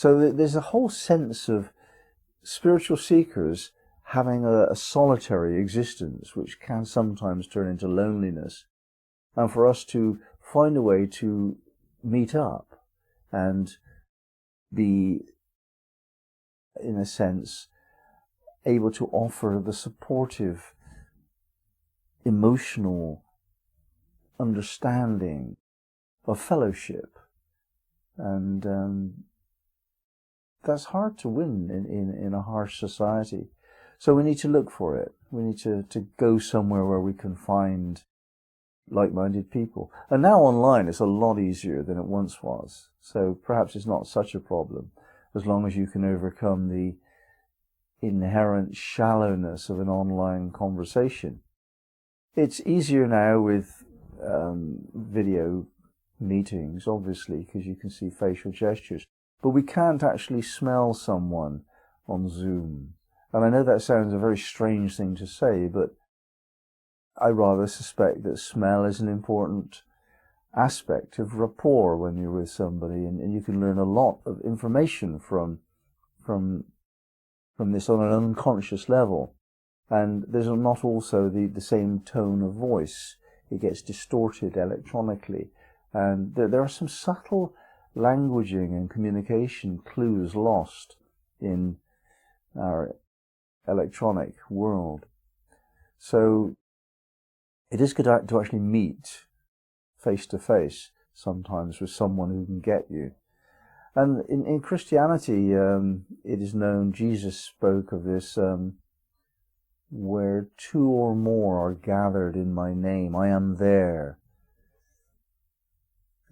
So there's a whole sense of spiritual seekers having a solitary existence, which can sometimes turn into loneliness, and for us to find a way to meet up and be, in a sense, able to offer the supportive, emotional understanding of fellowship. And that's hard to win in a harsh society. So we need to look for it. We need to go somewhere where we can find like-minded people. And now online it's a lot easier than it once was. So perhaps it's not such a problem, as long as you can overcome the inherent shallowness of an online conversation. It's easier now with video meetings, obviously, because you can see facial gestures. But we can't actually smell someone on Zoom. And I know that sounds a very strange thing to say, but I rather suspect that smell is an important aspect of rapport when you're with somebody, and you can learn a lot of information from this on an unconscious level. And there's not also the same tone of voice. It gets distorted electronically. And there are some subtle languaging and communication clues lost in our electronic world. So it is good to actually meet face to face sometimes with someone who can get you. And in Christianity, it is known, Jesus spoke of this, where two or more are gathered in my name, I am there.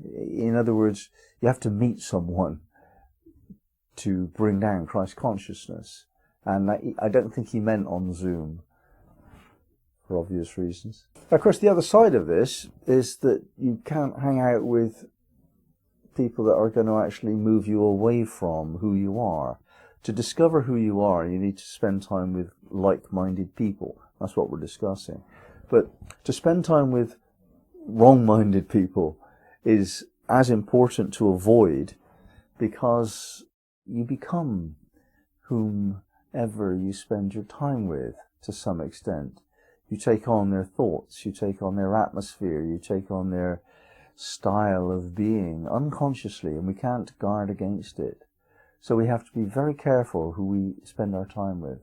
In other words, you have to meet someone to bring down Christ consciousness. And I don't think he meant on Zoom, for obvious reasons. Of course, the other side of this is that you can't hang out with people that are going to actually move you away from who you are. To discover who you are, you need to spend time with like-minded people. That's what we're discussing. But to spend time with wrong-minded people is as important to avoid, because you become whomever you spend your time with to some extent. You take on their thoughts, you take on their atmosphere, you take on their style of being unconsciously, and we can't guard against it. So we have to be very careful who we spend our time with.